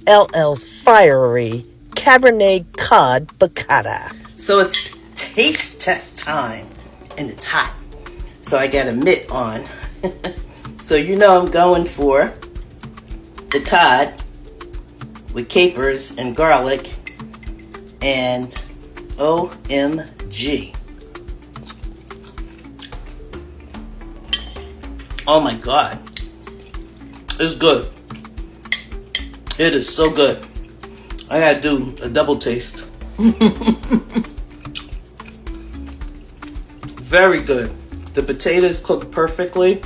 LL's fiery Cabernet Cod Piccata. So it's taste test time, and it's hot. So I got a mitt on. So you know I'm going for the cod with capers and garlic and OMG. Oh my God. It's good. It is so good. I gotta do a double taste. Very good. The potatoes cook perfectly.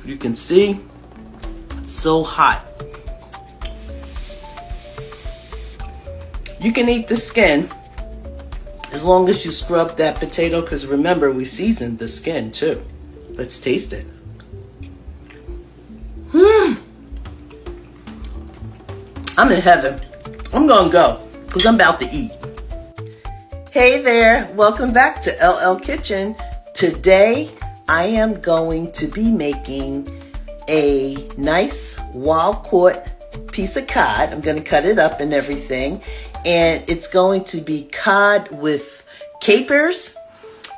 You can see it's so hot. You can eat the skin as long as you scrub that potato, because remember, we seasoned the skin too. Let's taste it. I'm in heaven. I'm gonna go because I'm about to eat. Hey there, welcome back to LL Kitchen. Today I am going to be making a nice wild caught piece of cod. I'm gonna cut it up and everything, and it's going to be cod with capers,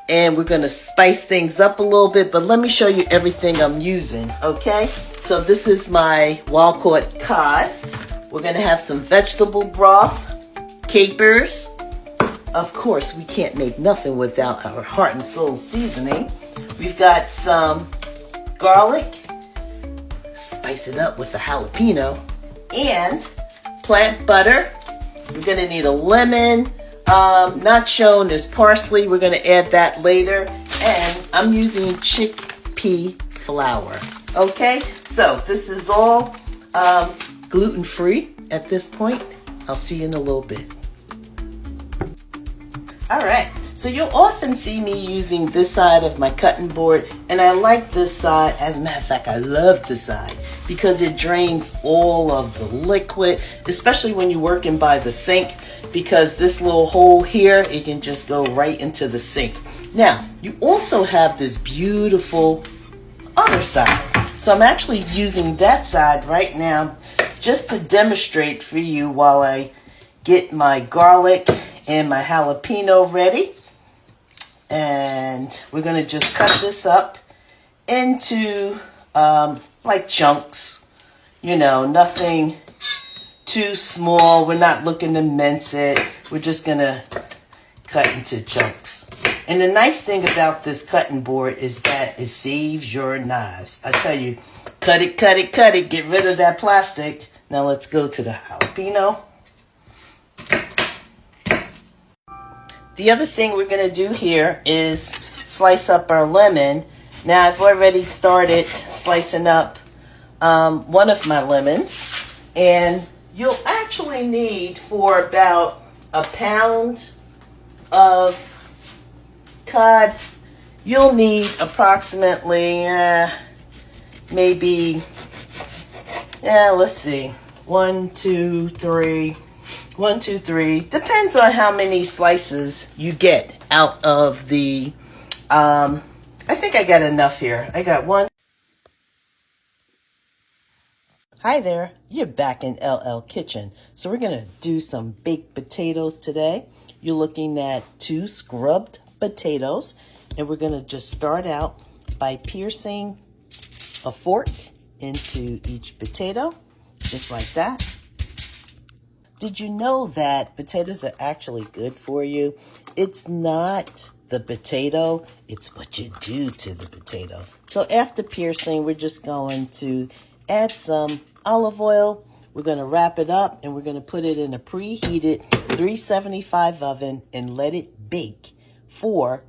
and we're gonna spice things up a little bit, but let me show you everything I'm using, okay? So this is my wild caught cod. We're gonna have some vegetable broth, capers. Of course, we can't make nothing without our heart and soul seasoning. We've got some garlic, spice it up with the jalapeno, and plant butter. We're gonna need a lemon, not shown as parsley. We're gonna add that later. And I'm using chickpea flour. Okay, so this is all gluten-free at this point. I'll see you in a little bit. All right, so you'll often see me using this side of my cutting board, and I like this side. As a matter of fact, I love this side because it drains all of the liquid, especially when you're working by the sink, because this little hole here, it can just go right into the sink. Now, you also have this beautiful other side. So I'm actually using that side right now just to demonstrate for you while I get my garlic and my jalapeno ready. And we're gonna just cut this up into like chunks, you know, nothing too small. We're not looking to mince it. We're just gonna cut into chunks. And the nice thing about this cutting board is that it saves your knives. I tell you, cut it, cut it, cut it. Get rid of that plastic. Now let's go to the jalapeno. The other thing we're going to do here is slice up our lemon. Now I've already started slicing up one of my lemons. And you'll actually need, for about a pound of cod, you'll need approximately maybe, let's see, 1, 2, 3, depends on how many slices you get out of the I think I got enough here. I got one. Hi there, you're back in LL Kitchen. So we're gonna do some baked potatoes today. You're looking at 2 scrubbed potatoes, and we're gonna just start out by piercing a fork into each potato, just like that. Did you know that potatoes are actually good for you? It's not the potato, it's what you do to the potato. So after piercing, we're just going to add some olive oil. We're going to wrap it up, and we're going to put it in a preheated 375 oven and let it bake for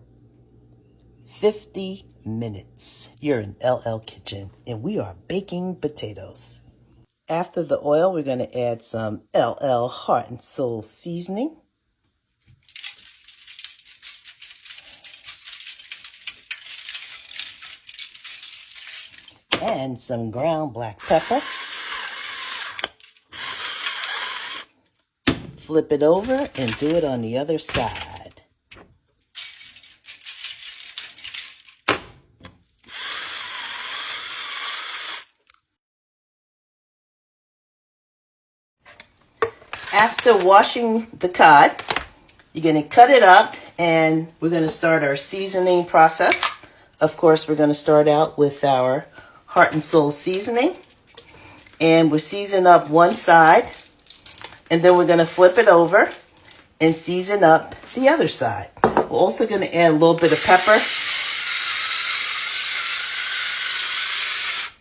50 minutes. You're in LL Kitchen, and we are baking potatoes. After the oil, we're going to add some LL Heart and Soul seasoning. And some ground black pepper. Flip it over and do it on the other side. After washing the cod, you're going to cut it up and we're going to start our seasoning process. Of course, we're going to start out with our heart and soul seasoning. And we'll season up one side and then we're going to flip it over and season up the other side. We're also going to add a little bit of pepper.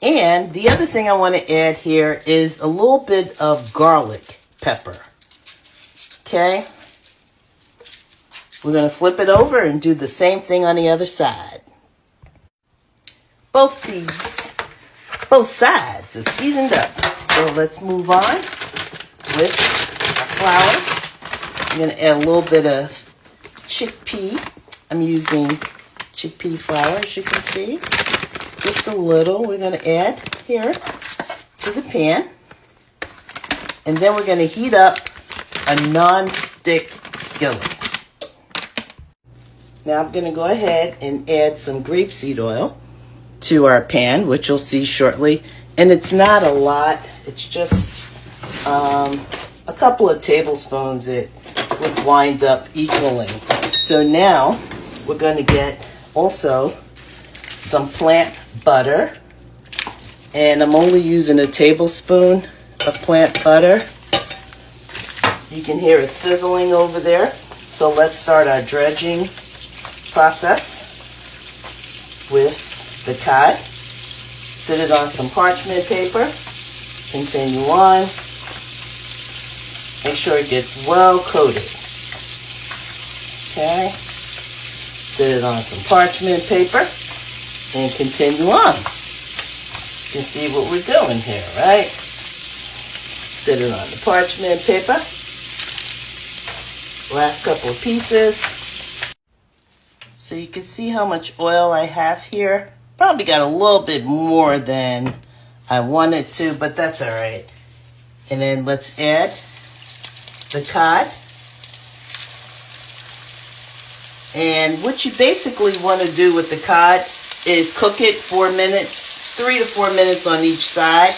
And the other thing I want to add here is a little bit of garlic pepper. Okay? We're going to flip it over and do the same thing on the other side. Both sides are seasoned up. So let's move on with our flour. I'm going to add a little bit of chickpea. I'm using chickpea flour, as you can see. Just a little we're going to add here to the pan. And then we're going to heat up a non-stick skillet. Now I'm going to go ahead and add some grapeseed oil to our pan, which you'll see shortly. And it's not a lot. It's just a couple of tablespoons. It would wind up equaling. So now we're going to get also some plant butter, and I'm only using a tablespoon of plant butter. You can hear it sizzling over there. So let's start our dredging process with the cod. Sit it on some parchment paper. Continue on. Make sure it gets well coated. Okay. Sit it on some parchment paper. And continue on. You can see what we're doing here, right? Sit it on the parchment paper. Last couple of pieces. So you can see how much oil I have here. Probably got a little bit more than I wanted to, but that's all right. And then let's add the cod. And what you basically want to do with the cod is cook it 4 minutes, 3 to 4 minutes on each side.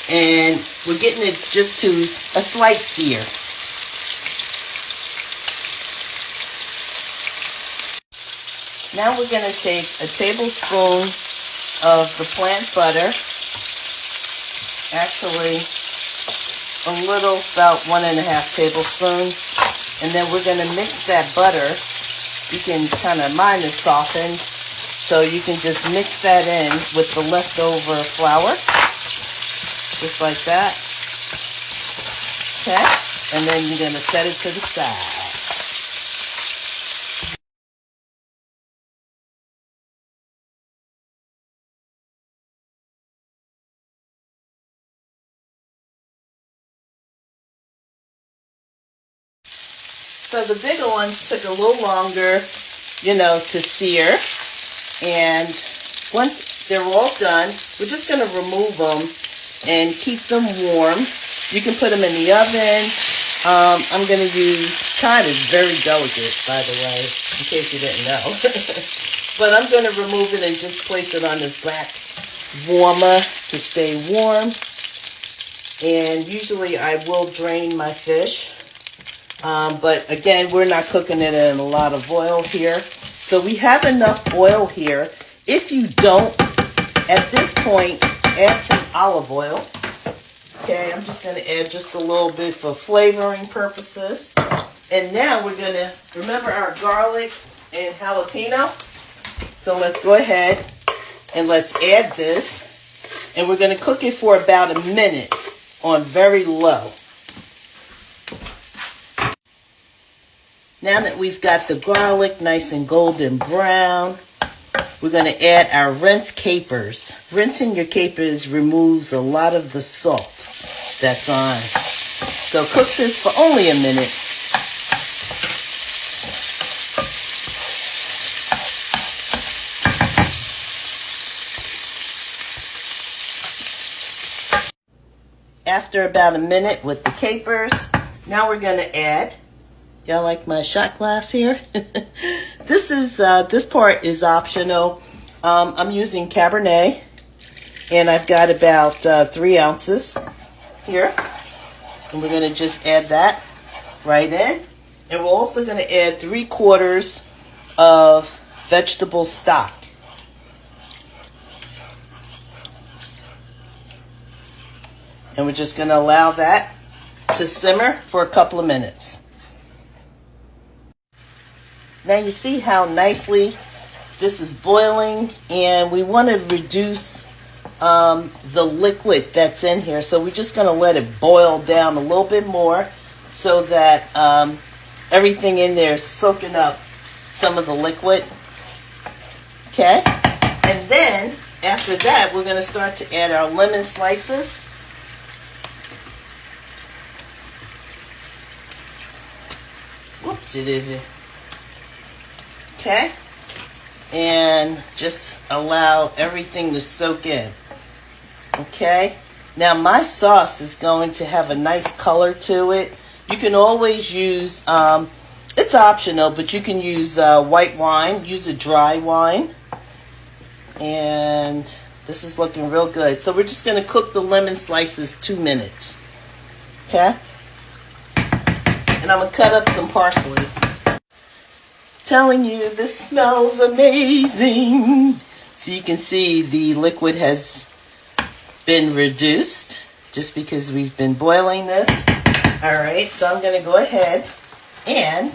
And we're getting it just to a slight sear. Now we're going to take a tablespoon of the plant butter. Actually, a little, about 1.5 tablespoons. And then we're going to mix that butter. You can kind of, mine is softened. So you can just mix that in with the leftover flour, just like that. Okay, and then you're going to set it to the side. So the bigger ones took a little longer, to sear. And once they're all done, we're just going to remove them and keep them warm. You can put them in the oven. I'm going to use, cod is very delicate, by the way, in case you didn't know. But I'm going to remove it and just place it on this black warmer to stay warm. And usually I will drain my fish. But again, we're not cooking it in a lot of oil here. So we have enough oil here. If you don't, at this point, add some olive oil. Okay, I'm just going to add just a little bit for flavoring purposes. And now we're going to remember our garlic and jalapeno. So let's go ahead and let's add this. And we're going to cook it for about a minute on very low. Now that we've got the garlic nice and golden brown, we're going to add our rinsed capers. Rinsing your capers removes a lot of the salt that's on. So cook this for only a minute. After about a minute with the capers, now we're going to add, y'all like my shot glass here? This part is optional. I'm using Cabernet, and I've got about 3 ounces here. And we're going to just add that right in. And we're also going to add 3/4 of vegetable stock. And we're just going to allow that to simmer for a couple of minutes. Now you see how nicely this is boiling, and we want to reduce the liquid that's in here. So we're just going to let it boil down a little bit more so that everything in there is soaking up some of the liquid. Okay? And then after that, we're going to start to add our lemon slices. Whoopsie-daisy. Okay? And just allow everything to soak in. Okay? Now my sauce is going to have a nice color to it. You can always use, it's optional, but you can use white wine. Use a dry wine. And this is looking real good. So we're just going to cook the lemon slices 2 minutes. Okay? And I'm going to cut up some parsley. Telling you, this smells amazing. So you can see the liquid has been reduced just because we've been boiling this. All right, so I'm going to go ahead and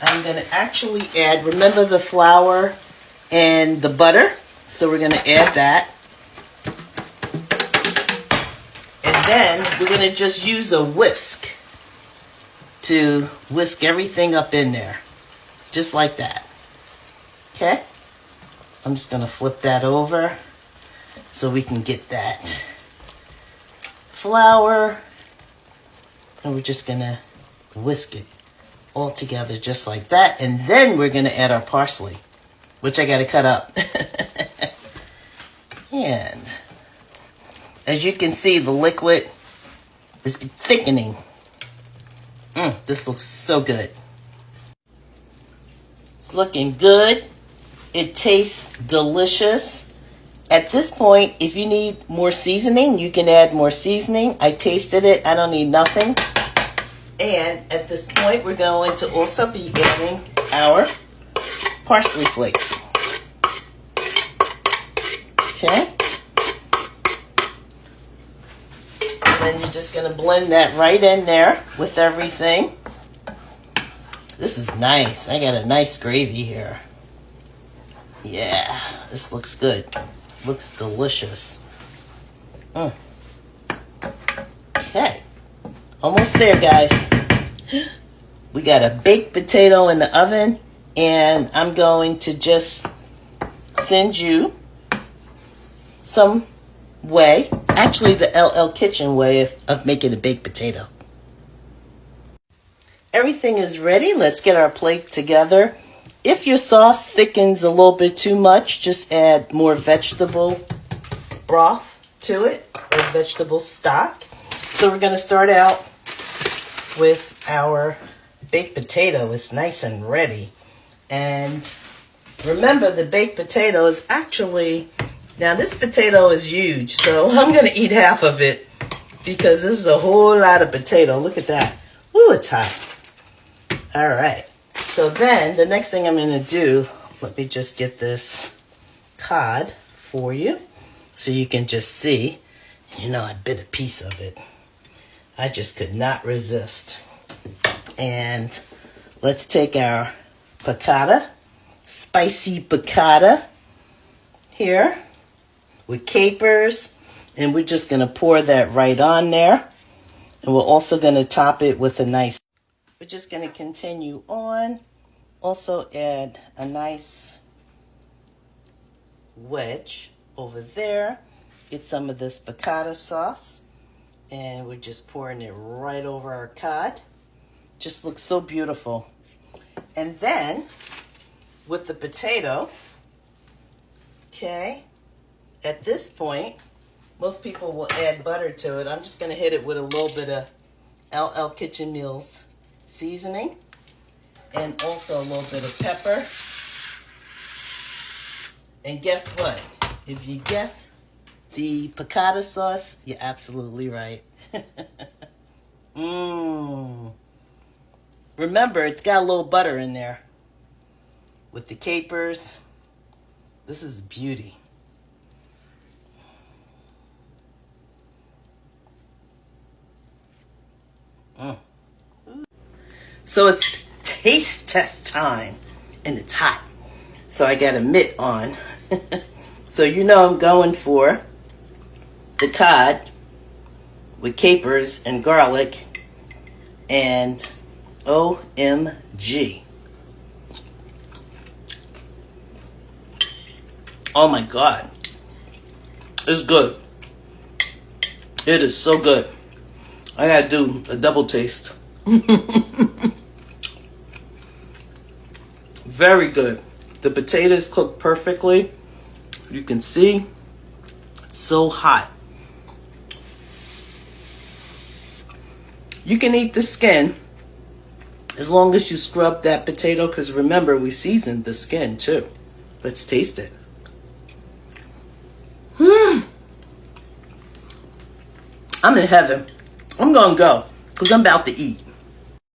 I'm going to actually add, remember the flour and the butter? So we're going to add that. And then we're going to just use a whisk to whisk everything up in there. Just like that. Okay? I'm just going to flip that over so we can get that flour. And we're just going to whisk it all together just like that. And then we're going to add our parsley, which I got to cut up. And as you can see, the liquid is thickening. This looks so good. It's looking good. It tastes delicious. At this point, if you need more seasoning, you can add more seasoning. I tasted it. I don't need nothing. And at this point, we're going to also be adding our parsley flakes. Okay? And then you're just going to blend that right in there with everything. This is nice. I got a nice gravy here. Yeah, this looks good. Looks delicious. Okay. Almost there, guys. We got a baked potato in the oven, and I'm going to just send you some way, actually the LL Kitchen way of making a baked potato. Everything is ready. Let's get our plate together. If your sauce thickens a little bit too much, just add more vegetable broth to it, or vegetable stock. So we're going to start out with our baked potato. It's nice and ready. And remember, the baked potato is actually, now this potato is huge, so I'm going to eat half of it because this is a whole lot of potato. Look at that. Ooh, it's hot. All right, so then the next thing I'm going to do, let me just get this cod for you so you can just see. You know, I bit a piece of it. I just could not resist. And let's take our piccata, spicy piccata here with capers, and we're just going to pour that right on there. And we're also going to top it with a nice, we're just going to continue on. Also add a nice wedge over there. Get some of this piccata sauce. And we're just pouring it right over our cod. Just looks so beautiful. And then with the potato, okay, at this point, most people will add butter to it. I'm just going to hit it with a little bit of LL Kitchen Meals seasoning and also a little bit of pepper. And guess what? If you guess the piccata sauce, you're absolutely right. Mmm. Remember, it's got a little butter in there with the capers. This is beauty. Mm. So it's taste test time, and it's hot. So I got a mitt on. So you know I'm going for the cod with capers and garlic and OMG. Oh my God. It's good. It is so good. I gotta do a double taste. Very good. The potatoes cooked perfectly. You can see it's so hot. You can eat the skin as long as you scrub that potato, because remember, we seasoned the skin too. Let's taste it. I'm in heaven. I'm gonna go because I'm about to eat.